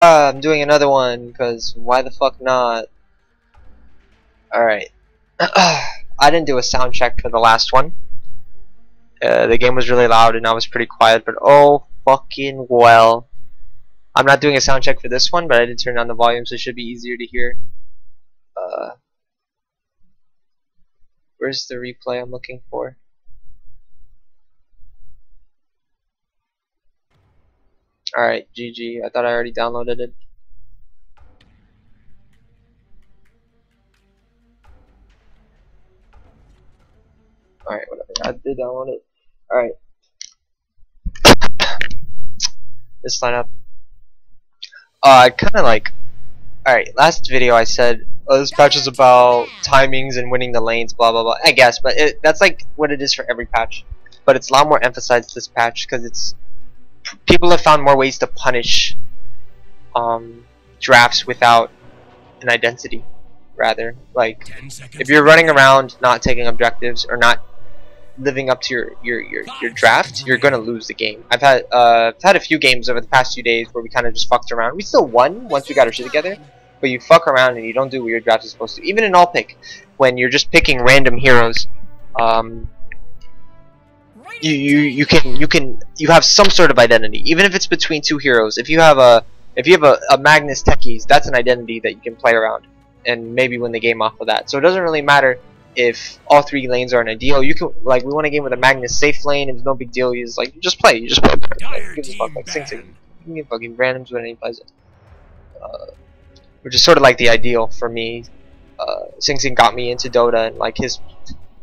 I'm doing another one, because why the fuck not? Alright. I didn't do a sound check for the last one. The game was really loud and I was pretty quiet, but oh fucking well. I'm not doing a sound check for this one, but I did turn down the volume so it should be easier to hear. Where's the replay I'm looking for? Alright, GG. I thought I already downloaded it. Alright, whatever. I did download it. Alright. This lineup. I kinda like. Alright, last video I said, oh, this patch is about timings and winning the lanes, blah blah blah. I guess, but that's like what it is for every patch. But it's a lot more emphasized this patch because it's people have found more ways to punish drafts without an identity. Rather, like if you're running around not taking objectives or not living up to your draft, you're gonna lose the game. I've had a few games over the past few days where we kind of just fucked around. We still won once we got our shit together, but you fuck around and you don't do what your draft is supposed to. Even in all pick, when you're just picking random heroes, you have some sort of identity, even if it's between two heroes. If you have a Magnus Techies, that's an identity that you can play around and maybe win the game off of that. So it doesn't really matter if all three lanes are in a deal. You can, like, we won a game with a Magnus safe lane and it's no big deal. You just play. You give a fuck, like Sing Sing. You can get fucking randoms when he plays it. Which is sort of like the ideal for me. Sing Sing got me into Dota, and like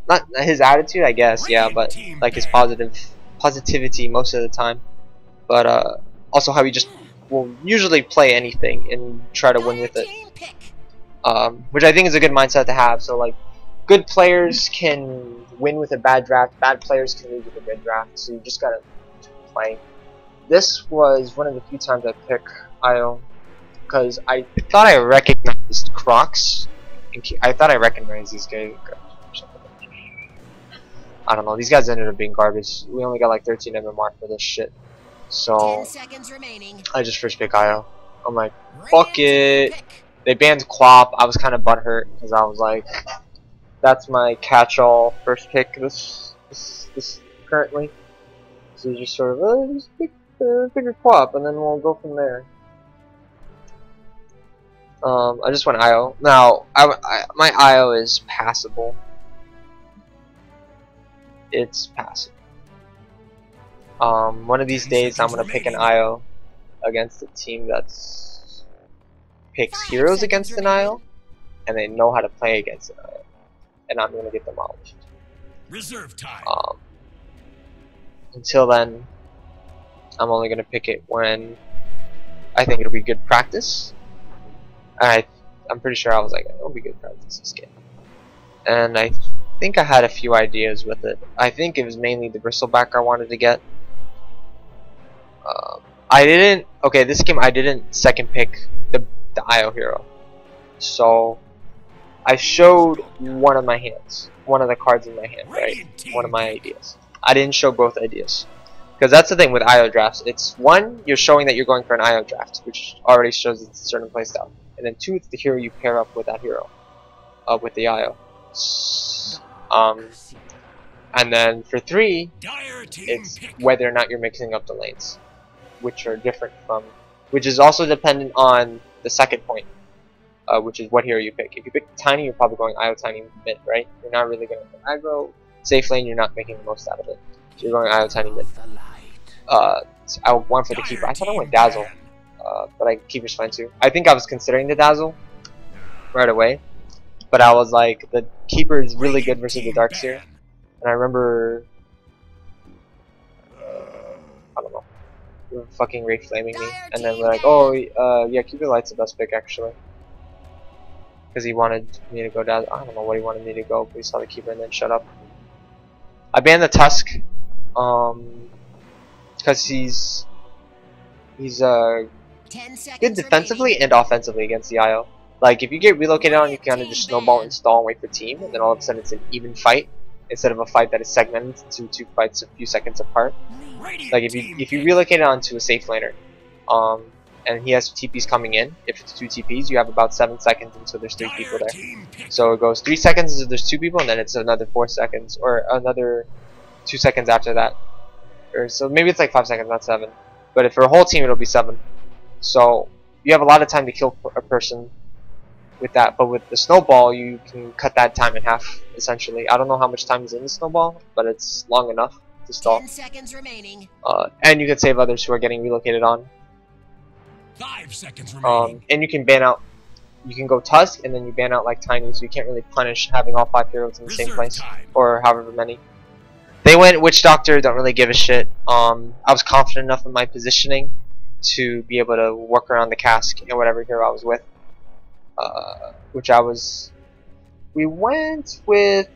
not his attitude, I guess, yeah, but like his positivity most of the time. But also how he just will usually play anything and try to win with it. Which I think is a good mindset to have. So like, good players can win with a bad draft, bad players can lose with a good draft, so you just gotta play. This was one of the few times I picked io, because I thought I recognized Crocs. I thought I recognized these guys. I don't know, these guys ended up being garbage. We only got like 13 MMR for this shit. So I just first pick io. I'm like, fuck it. They banned Quap. I was kind of butthurt because I was like, that's my catch-all first pick this currently. So you just sort of just pick a Quap and then we'll go from there. I just went io. Now my io is passable. It's passive. One of these days I'm gonna pick an io against a team that's picks heroes against an io, and they know how to play against an io, and I'm gonna get demolished. Reserve time. Until then, I'm only gonna pick it when I think it'll be good practice. I'm pretty sure I was like, it'll be good practice this game, and I think I had a few ideas with it. I think it was mainly the bristleback I wanted to get. Okay, this game I didn't second pick the io hero, so I showed one of my hands, one of the cards in my hand, right? One of my ideas. I didn't show both ideas, because that's the thing with io drafts. It's one, you're showing that you're going for an io draft, which already shows it's a certain playstyle, and then two, it's the hero you pair up with that hero, with the io. And then for three, it's whether or not you're mixing up the lanes, which are different from, which is also dependent on the second point, which is what hero you pick. If you pick Tiny, you're probably going io Tiny mid, right? You're not really going for aggro. Safe lane, you're not making the most out of it. So you're going io Tiny mid. So I went for the Keeper. I thought I went Dazzle, but Keeper's fine too. I think I was considering the Dazzle right away, but I was like, the Keeper is really good versus the Darkseer. And I remember, I don't know, they were fucking rage flaming me, and then we're like, oh, yeah, Keeper Light's the best pick actually, because he wanted me to go down. I don't know what he wanted me to go, but he saw the Keeper and then shut up. I banned the Tusk, because he's good defensively and offensively against the io. Like, if you get relocated on, you can kind of just snowball and stall and wait for team, and then all of a sudden it's an even fight instead of a fight that is segmented into two fights a few seconds apart. Like, if you relocate it onto a safe laner, and he has TPs coming in. If it's 2 TPs, you have about 7 seconds until there's 3 people there. So it goes 3 seconds until there's 2 people, and then it's another 4 seconds, or another 2 seconds after that. Or so maybe it's like 5 seconds, not 7. But if for a whole team, it'll be 7. So you have a lot of time to kill a person with that. But with the snowball, you can cut that time in half, essentially. I don't know how much time is in the snowball, but it's long enough to stall. 10 seconds remaining. And you can save others who are getting relocated on. 5 seconds remaining. And you can ban out. You can go Tusk, and then you ban out like Tiny, so you can't really punish having all 5 heroes in the same place, or however many. They went Witch Doctor, don't really give a shit. I was confident enough in my positioning to be able to work around the cask and whatever hero I was with. We went with,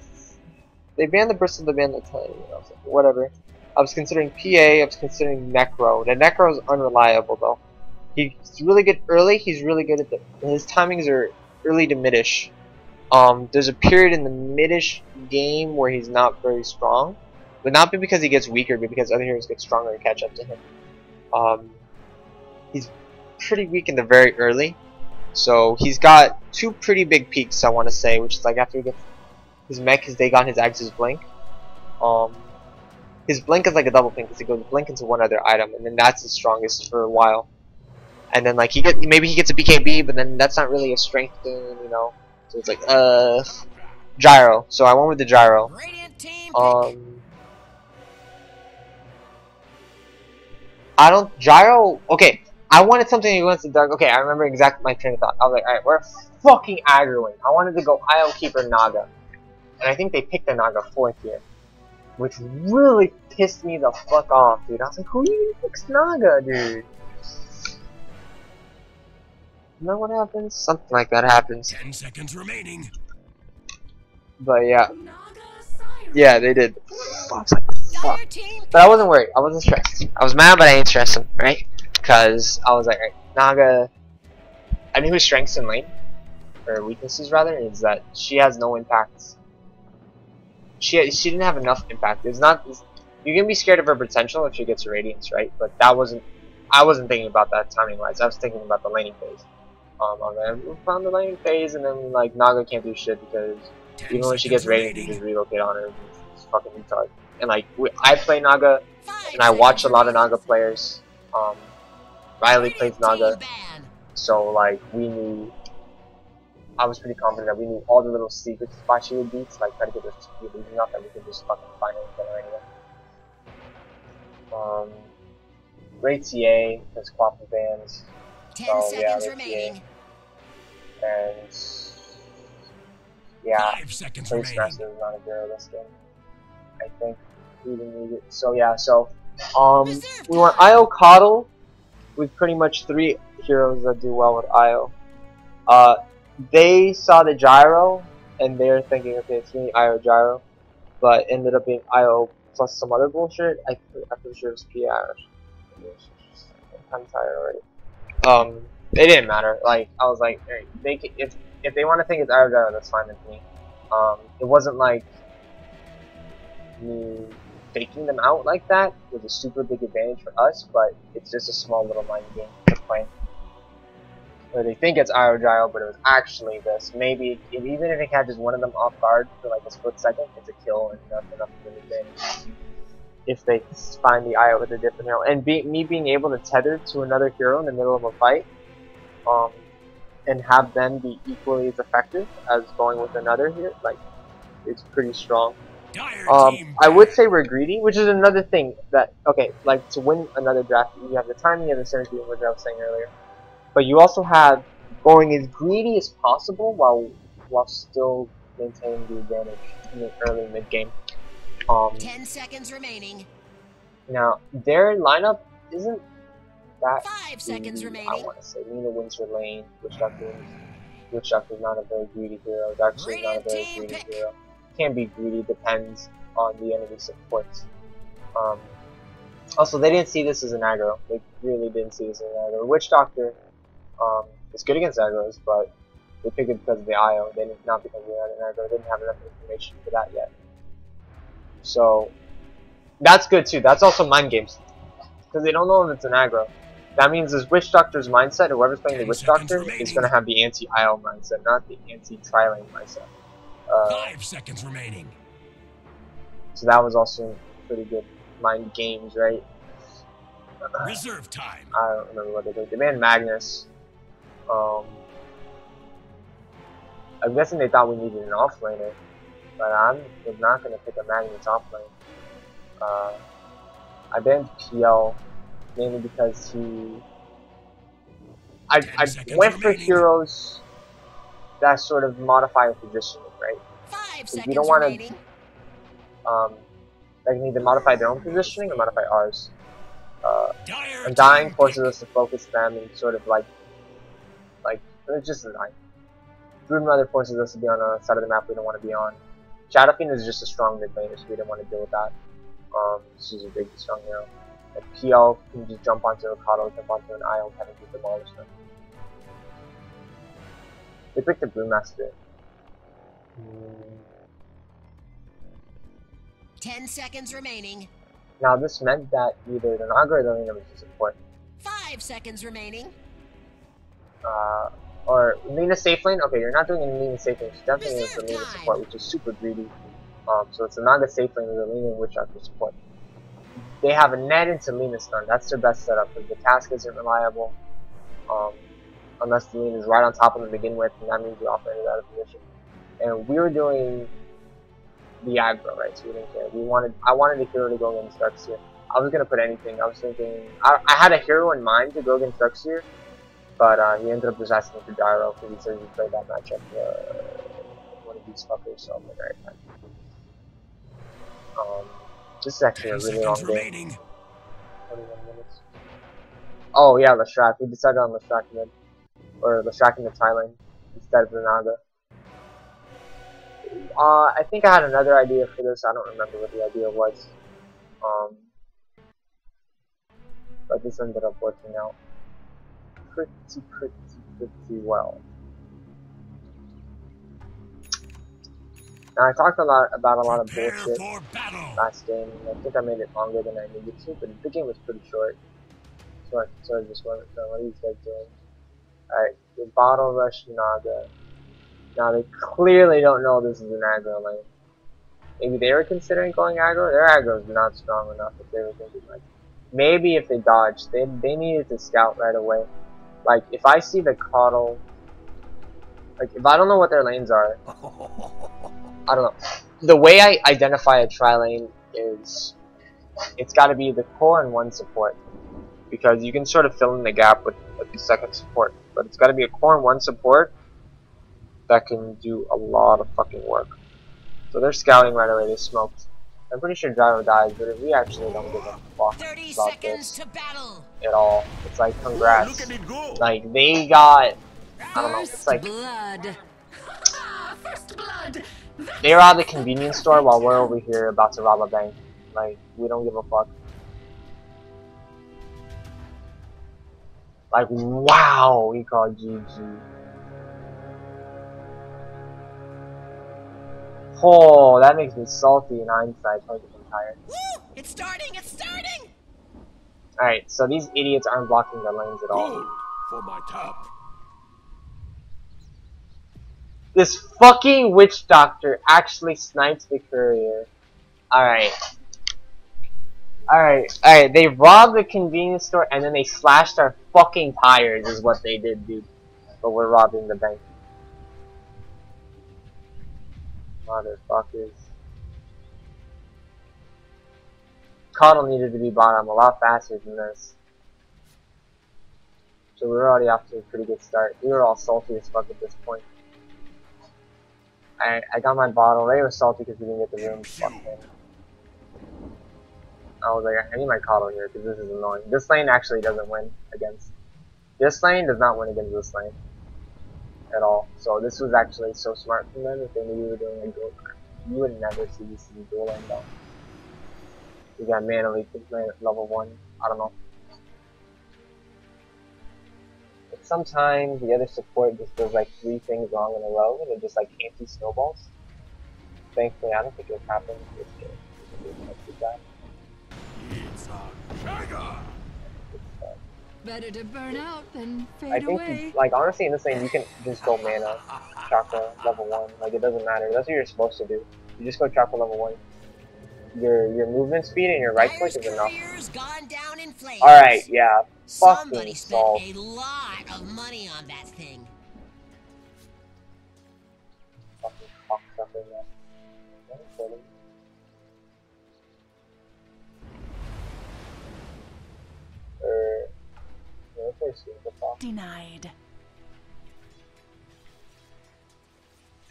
they banned the Bristle, they banned the Tiny, I was like, whatever. I was considering PA, I was considering Necro. The Necro is unreliable though. He's really good early, he's really good at his timings are early to midish. There's a period in the midish game where he's not very strong. But not because he gets weaker, but because other heroes get stronger and catch up to him. He's pretty weak in the very early. So he's got 2 pretty big peaks, I want to say, which is like after he gets his mech, his Dagon, his Axe's Blink. His Blink is like a double blink, because he goes Blink into one other item, and then that's his strongest for a while. And then like maybe he gets a BKB, but then that's not really a strength thing, you know. So it's like Gyro. So I went with the Gyro. Gyro, okay, I wanted something against the dark. Okay, I remember exactly my train of thought. I was like, alright, we're fucking aggroing. I wanted to go Io Keeper Naga. And I think they picked the Naga 4th here. Which really pissed me the fuck off, dude. I was like, who even picks Naga, dude? You know what happens? Something like that happens. 10 seconds remaining. But yeah. Yeah, they did. I was like, fuck. But I wasn't worried. I wasn't stressed. I was mad, but I ain't stressing, right? Because I was like, right, Naga. I knew his strengths in lane, or weaknesses rather, is that she has no impact. She didn't have enough impact. It's not. You can be scared of her potential if she gets her radiance, right? But that wasn't. I wasn't thinking about that timing wise. I was thinking about the laning phase. I was like, we found the laning phase, and then like Naga can't do shit because even when she gets radiant, you just relocate on her. It's fucking retard. And like I play Naga, and I watch a lot of Naga players. Riley plays Naga, so like we knew. I was pretty confident that we knew all the little secret spots she would beat, so like try to get her illusion up, and we could just fucking find her and get her anyway. Great TA, there's Quaffle bands. 10 seconds remaining. And yeah, 5 seconds Place remaining. Master is not a hero this game. I think we didn't need it. So yeah, we went Io Coddle with pretty much 3 heroes that do well with Io. They saw the Gyro and they were thinking, okay, it's me, Io Gyro, but ended up being Io plus some other bullshit. I'm pretty sure it was PR. I'm tired already. It didn't matter. Like I was like, hey, if they want to think it's Io Gyro, that's fine with me. It wasn't like me taking them out like that was a super big advantage for us, but it's just a small little mind game to play. Where they think it's Io Gyro, but it was actually this. Maybe even if it catches one of them off guard for like a split second, it's a kill and enough of an advantage. If they find the Io with a different hero, and me being able to tether to another hero in the middle of a fight, and have them be equally as effective as going with another here, like it's pretty strong. I would say we're greedy, which is another thing that like to win another draft, you have the timing, you have the synergy, which I was saying earlier, but you also have going as greedy as possible while still maintaining the advantage in the early mid game. 10 seconds remaining. Now their lineup isn't that 5 seconds greedy, remaining. I want to say Nina wins her lane, Witch Doctor is not a very greedy hero. Darkseid is not a very greedy hero. Can be greedy, depends on the enemy supports. Also, they didn't see this as an aggro. They really didn't see this as an aggro. Witch Doctor is good against aggros, but they picked it because of the IO. They didn't, not because they had an aggro. They didn't have enough information for that yet. So that's good too. That's also mind games because they don't know if it's an aggro. That means this Witch Doctor's mindset, whoever's playing the 10 Witch seconds Doctor, is remaining. going to have the anti-IO mindset, not the anti-tri-lane mindset. 5 seconds remaining. So that was also pretty good mind games, right? Reserve time. I don't remember what they did. They banned Magnus. I'm guessing they thought we needed an offlaner, but I'm not going to pick a Magnus offlane. I banned PL mainly because I went for heroes that sort of modify your positioning, right? 5 Because seconds you don't want remaining. to, they can either modify their own positioning or modify ours. Dire Undying team forces pick. us to focus them and sort of like it's just Undying. Brood Mother forces us to be on a side of the map we don't want to be on. Shadow Fiend is just a strong mid laner, so we don't want to deal with that. She's a big, strong hero. And PL can just jump onto a Kato, jump onto an IO, kind of just demolish them. They picked the Brewmaster. 10 seconds remaining. Now this meant that either the Naga or the Lina was the support. 5 seconds remaining. Or Lina safe lane. Okay, you're not doing any Lina safe lane. She's definitely is the Reserve Lina time. support, which is super greedy. So it's the Naga safe lane with the Lina and Witch Doctor support. They have a net into Lina stun. That's their best setup because the task isn't reliable. Unless the Lina is right on top of them to begin with, and that means the offlaner is out of position. And we were doing the aggro, right? So we didn't care. I wanted a hero to go against Darkseer. I was gonna put anything. I was thinking I had a hero in mind to go against Darkseer, but he ended up just asking for Gyro because he said he played that matchup. One of these fuckers, so I'm like, alright, fine. This is actually a 10 really long seconds game. remaining. 21 minutes. Oh yeah, Leshrac. We decided on Leshrac mid, or Leshrac in the Thailand instead of the Naga. I think I had another idea for this. I don't remember what the idea was. But this ended up working out pretty well. Now I talked about a lot of Prepare bullshit for battle. last game, and I think I made it longer than I needed to, but the game was pretty short. So I just wanted to know what are these guys doing. Alright, the Bottle Rush Naga. Now they clearly don't know this is an aggro lane. Maybe they were considering going aggro. Their aggro is not strong enough if they were thinking like maybe if they dodged, they needed to scout right away. Like if I see the Coddle, like if I don't know what their lanes are, I don't know. The way I identify a tri lane is it's got to be the core and one support, because you can sort of fill in the gap with the second support, but it's got to be a core and one support that can do a lot of fucking work. So they're scouting right away. They smoked. I'm pretty sure Gyro dies, but we actually don't give a fuck 30 about seconds this to battle. at all. It's like congrats. Look at it go. Like they got, I don't know. It's like blood. First blood. they robbed the convenience store while we're over here about to rob a bank. Like we don't give a fuck. Like wow, we called GG. Oh, that makes me salty in hindsight. I'm tired. Woo! It's starting. It's starting. Alright, so these idiots aren't blocking their lanes at all. Gold for my top. This fucking witch doctor actually snipes the courier. Alright. Alright, they robbed the convenience store and then they slashed our fucking tires is what they did, dude. But we're robbing the bank. Motherfuckers. Coddle needed to be bottom a lot faster than this. So we were already off to a pretty good start. We were all salty as fuck at this point. I got my bottle. They were salty because we didn't get the room. Fuck them. I was like, I need my Coddle here because this is annoying. This lane actually doesn't win against. This lane does not win against this lane at all. So this was actually so smart from them. If they knew we were doing a dual, you would never see this in dual lane though. We got mana leak level 1. I don't know. But sometimes the other support just does like 3 things wrong in a row and it just like anti-snowballs. Thankfully, I don't think it happened this game. It's a Jagger. Better to burn out than I fade think, away. like, honestly, in this lane, you can just go mana, chakra, level 1. Like, it doesn't matter. That's what you're supposed to do. You just go chakra level 1. Your movement speed and your right click Dyer's is enough. career's gone down in flames. Alright, yeah. Somebody Fucking spent salt. a lot of money on that thing. Fucking cocksucker, man. Denied.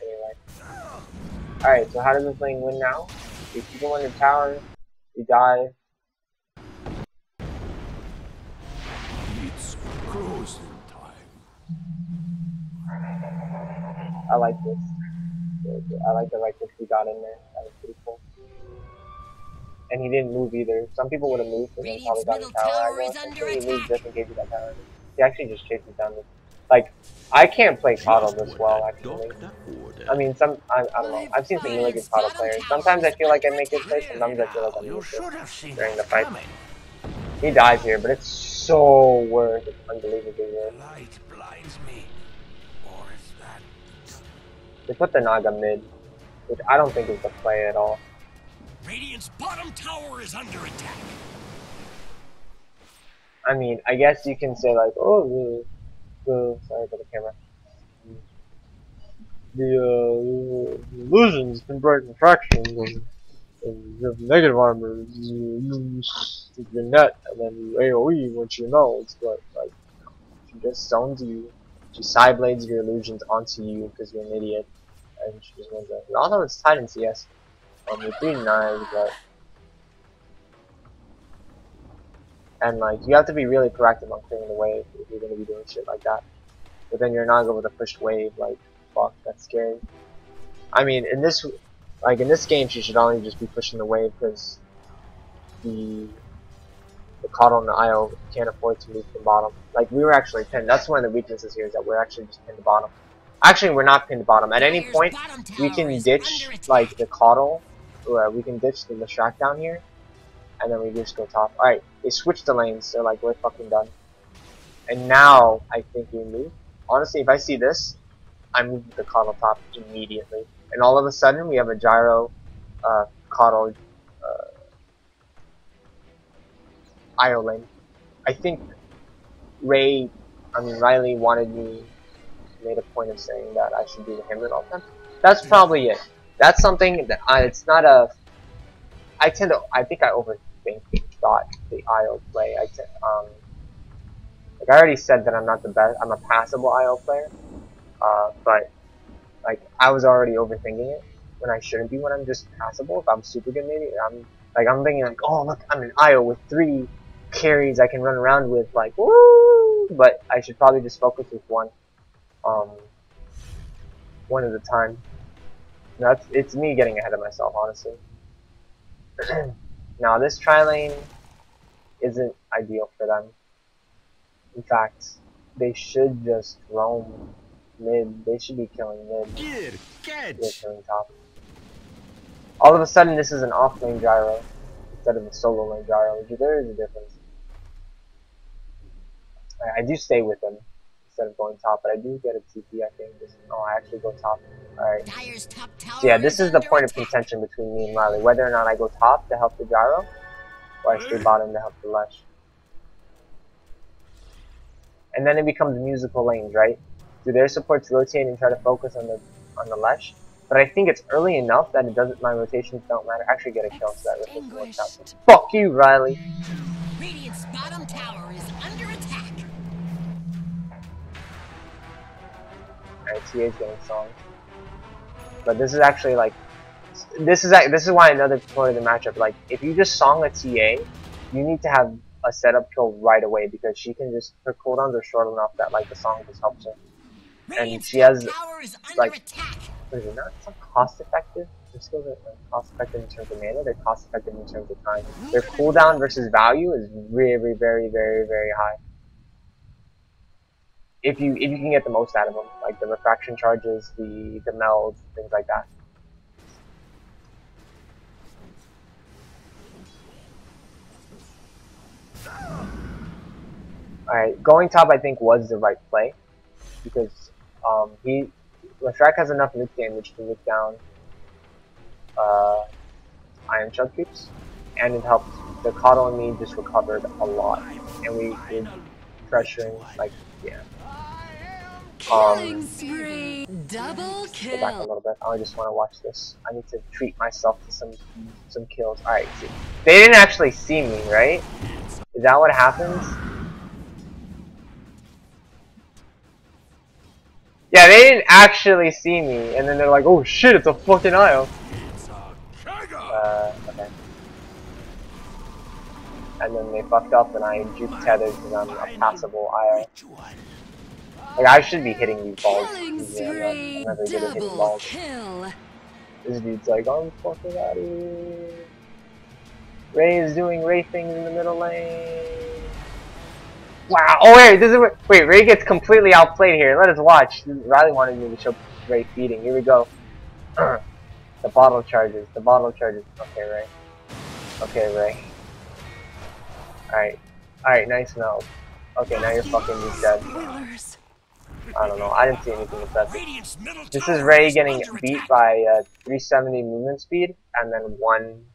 Anyway. Alright, so how does this lane win now? We keep him on the tower, we die. It's closing time. I like this. I like the right click we got in there. That was pretty cool. And he didn't move either. Some people would have moved and then probably Radiant's got the middle tower. tower is under He moved attack. just in case he got tower. He actually just chases down the... Like, I can't play Coddle this well, actually. I mean, I don't know. I've seen some really good Coddle players. Sometimes I feel like I make good plays, sometimes I feel like I You make should it have seen during the that fight. coming. He dies here, but it's so worth it. Unbelievably worth it. Light blinds me. Or is that... They put the Naga mid, which I don't think is the play at all. Radiant's bottom tower is under attack. I mean, I guess you can say like, oh, sorry for the camera. The illusions can brighten fractions and you have negative armor. You your net and then you AoE once you know. It's like she just zones you. She side blades your illusions onto you because you're an idiot, and she just wins it. Although it's tight in CS, with 3 knives, but and like you have to be really proactive on clearing the wave if you're gonna be doing shit like that. But then you're not going with a pushed wave, like fuck, that's scary. I mean, in this game, she should only just be pushing the wave because the Coddle and the IO can't afford to move from bottom. Like we were actually pinned. That's one of the weaknesses here is that we're actually just pinned to bottom. Actually, we're not pinned to bottom. At any point, we can ditch like the Coddle, or we can ditch the Leshrac down here, and then we just go top. All right, they switched the lanes, so like we're fucking done. And now I think we move. Honestly, if I see this, I move the Coddle top immediately. And all of a sudden, we have a Gyro, Coddle, IO lane. I think Riley made a point of saying that I should do the Hamlet all the time. That's probably it. That's something that it's not a... I think I overthought the IO play. Like I already said that I'm not the best. I'm a passable IO player, but like I was already overthinking it when I shouldn't be. When I'm just passable, if I'm super good, maybe I'm thinking like, oh look, I'm an IO with 3 carries I can run around with, like woo. But I should probably just focus with one at a time. It's me getting ahead of myself, honestly. Now this tri lane isn't ideal for them. In fact, they should just roam mid. They should be killing mid. They're killing top. All of a sudden, this is an off-lane gyro instead of a solo lane gyro. There is a difference. I do stay with them instead of going top, but I do get a TP. I think. I actually go top. All right. So yeah, this is the point of contention between me and Riley: whether or not I go top to help the gyro, or I stay bottom to help the Lesh. And then it becomes musical lanes, right? Do their supports rotate and try to focus on the Lesh? But I think it's early enough that it doesn't. My rotations don't matter. Actually, get a kill, so that rotation works out. Fuck you, Riley. Radiant's bottom tower is under attack. Alright, TA's getting song. But this is actually like, this is why another part of the matchup. Like, if you just song a TA, you need to have a setup kill right away because she can just, her cooldowns are short enough that like the song just helps her. And she has like, what is it, not so cost effective? Her skills are cost effective in terms of mana, they're cost effective in terms of time. Their cooldown versus value is very, very, very, very high. If you can get the most out of them, like the refraction charges, the melds, things like that. Alright, going top I think was the right play. Because Leshrac has enough nuke damage to nuke down Iron Chug creeps. And it helped the Coddle and me just recovered a lot. And we were pressuring, like, yeah. Killing spree. Double Go back a kill. little bit. I just want to watch this. I need to treat myself to some kills. Alright, see. They didn't actually see me, right? Is that what happens? Yeah, they didn't actually see me, and then they're like, oh shit, it's a fucking IO. Okay. And then they fucked up and I juke tethered because I'm a passable IO. Like, I should be hitting these balls. Killing Yeah, spree. I'm never good at hitting Double balls. kill. This dude's like, I'm fucking out of here. Ray is doing Ray things in the middle lane. Wow. Oh wait, this is wait. Ray gets completely outplayed here. Let us watch. Riley wanted me to show Ray feeding. Here we go. The bottle charges. The bottle charges. Okay, Ray. Okay, Ray. Alright. Alright, nice meld. Okay, now you're fucking just dead. Spoilers. I don't know. I didn't see anything impressive. This is Ray getting beat by 370 movement speed and then 1.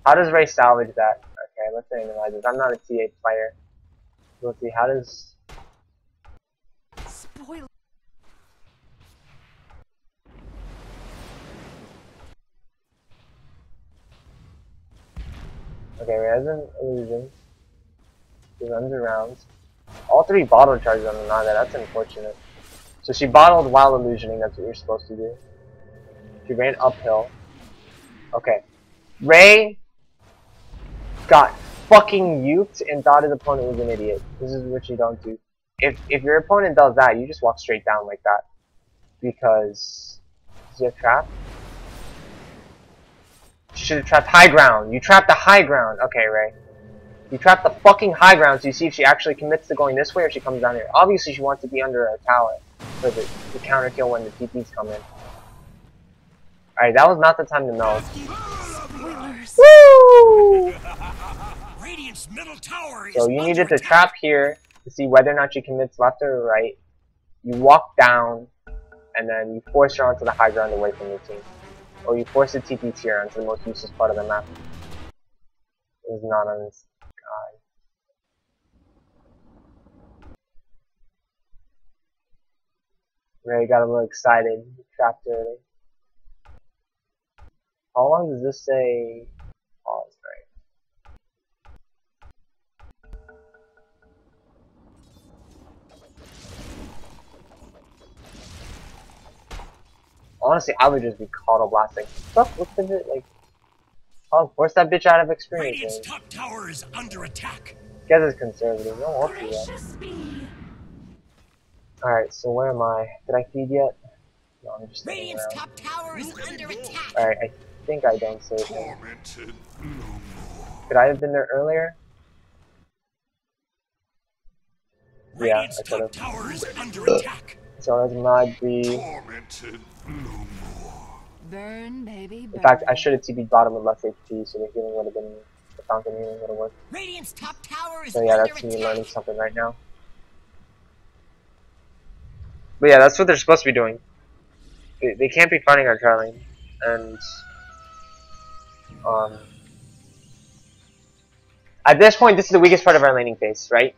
How does Ray salvage that? Okay, let's analyze this. I'm not a TA player. Let's see. How does? Spoiler. Okay, Ray has an illusion. She runs around. All 3 bottle charges on the Naga. That's unfortunate. So she bottled while illusioning. That's what you're supposed to do. She ran uphill. Okay. Ray got fucking uked and thought his opponent was an idiot. This is what you don't do. If your opponent does that, you just walk straight down like that. Because is it a trap? You should have trapped high ground. You trapped the high ground. Okay, Ray. You trapped the fucking high ground so you see if she actually commits to going this way or she comes down here. Obviously she wants to be under a tower for the counter kill when the TPs come in. Alright, that was not the time to meld. Spoilers. Woo! Radiant's middle tower is So you needed to under trap here to see whether or not she commits left or right. You walk down, and then you force her onto the high ground away from your team. Or you force the TP tier onto the most useless part of the map. It was not on this guy. Ray got a little excited. Trapped early. How long does this say? Pause, right? Honestly, I would just be Coddle blasting. Fuck, what's the bit like? Oh, force that bitch out of experience. Radiant's top tower is under attack. Guess it's conservative. No, won't do that. Gracious me. Alright, so where am I? Did I feed yet? No, I'm just standing Radiant's around. top tower is under attack. Alright, I think I don't save him. Could I have been there earlier? Yeah, Radiant's I could top have. tower is under attack. So that's my B. Burn, baby, burn. In fact, I should have TP'd bottom with less HP, so the healing would have been, the fountain healing would have worked. Radiant's top tower is So yeah, under that's me attack. learning something right now. But yeah, that's what they're supposed to be doing. They can't be fighting our tri lane, and at this point, this is the weakest part of our laning phase, right?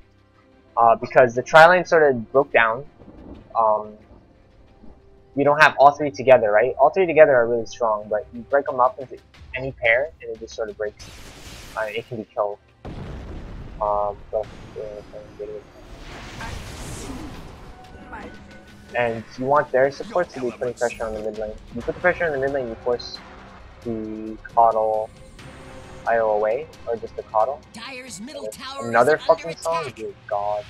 Because the tri lane sort of broke down. We don't have all 3 together, right? All 3 together are really strong, but you break them up into any pair, and it just sort of breaks. It can be killed. And you want their support to be putting pressure on the mid lane. You put the pressure on the mid lane, you force the Coddle IO away, or just the Coddle. Dyer's middle tower Another is fucking under song? attack. Dear God.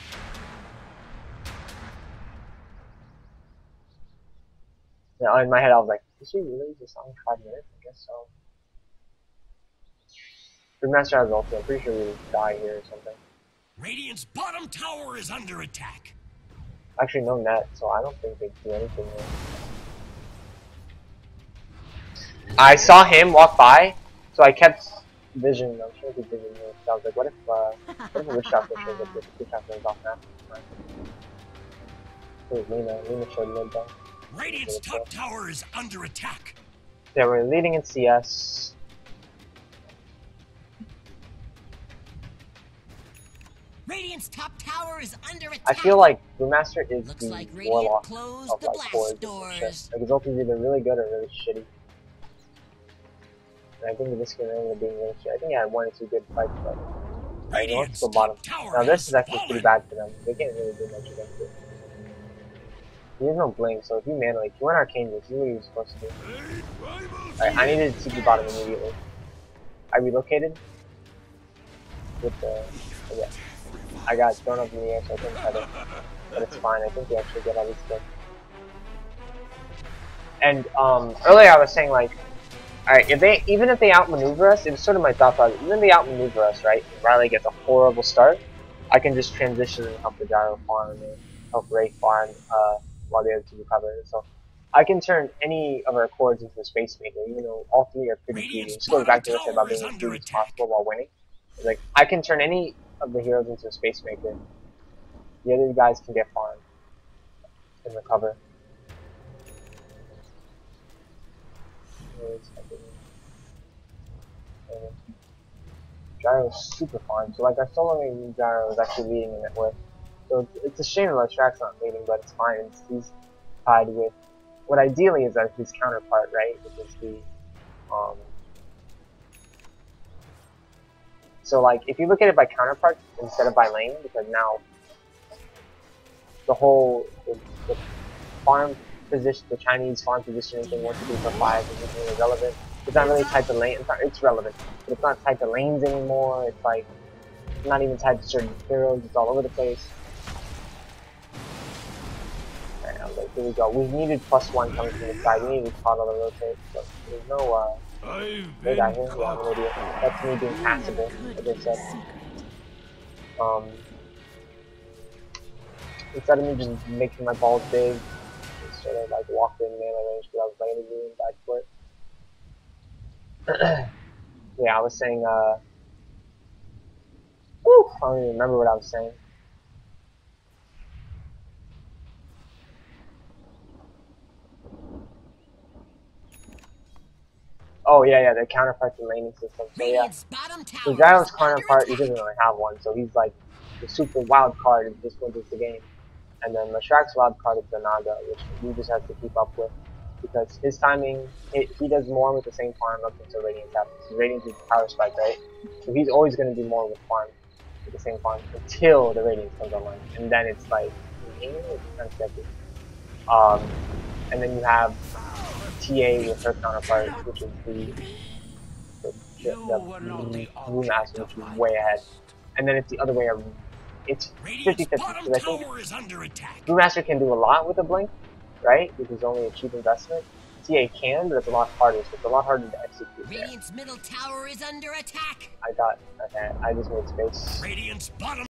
Yeah, in my head I was like, did she really use the song in 5 minutes? I guess so. Remaster has ulti, I'm pretty sure we would die here or something. Radiant's bottom tower is under attack. Actually, no net, so I don't think they'd do anything here. I saw him walk by, so I kept Vision. I'm sure the Vision moves. I was like, what if a Wish Chakra shows up with Wish Chakra is off now? It was Lena showed mid though. Radiant's top tower is under attack. Yeah, we're leading in CS. Radiant's top tower is under attack. I feel like Brewmaster is Looks the like Radiant warlock closed of the like blast cores and doors. shit. Like his ult is either really good or really shitty. And I think this game ended up being really shit. I think he had 1 or 2 good fights, but let's go bottom. Now this is actually pretty bad for them. They can't really do much against it. He has no blink, so if you mana, like, he went Arcane, this is what he was supposed to do. Alright, I needed to TP bottom immediately. I relocated with the. Yeah. I got thrown up in the air, so I couldn't cut it. But it's fine, I think we actually get all these things. And earlier I was saying, like, alright, even if they outmaneuver us, it was sort of my thought process. Even if they outmaneuver us, right, and Riley gets a horrible start, I can just transition and help the Gyro farm and help Ray farm while the other two recover. So I can turn any of our chords into a space maker, even though all 3 are pretty greedy. This goes back to what I said about being as greedy as possible while winning. It's like, I can turn any of the heroes into a space maker. The other guys can get farmed and recover. Gyro is super fun. So like our solo main Gyro is actually leading in it with. So it's a shame that Strax's not leading, but it's fine. He's tied with what ideally is his counterpart, right? Which is the so like if you look at it by counterpart instead of by lane, because now the whole the farm position, the Chinese farm positioning thing, 1, 2, 3, 4, 5 is really relevant. It's not really tied to lane. It's relevant, but it's not tied to lanes anymore. It's like not even tied to certain heroes. It's all over the place. Alright, I was like, here we go. We needed +1 coming from the side. We needed Toddle to rotate, but there's no big guy here. Yeah, I'm an idiot. That's me being passable, as I said. Instead of me just making my balls big, just sort of like walked in melee range because I was later doing back for it. Yeah, I was saying, whew, I don't even remember what I was saying. Oh, yeah, the counterpart to laning system. So, yeah. So, Gyro's counterpart, he doesn't really have one, so he's like the super wild card if this wins the game. And then Mashrak's wild card is the Naga, which he just has to keep up with. Because his timing, he does more with the same farm up until Radiance happens. Radiance is power spike, right? So he's always going to do more with farm, with the same farm, until the Radiance comes online. And then it's like, it's kind of sketchy. And then you have TA with her counterpart, which is the Brewmaster, which is way ahead. And then it's the other way around. It's 50-50, because I think Brewmaster can do a lot with a blink, right? Which is only a cheap investment. TA can, but it's a lot harder, so it's a lot harder to execute. Radiant's middle tower is under attack. I just made space. Radiant's bottom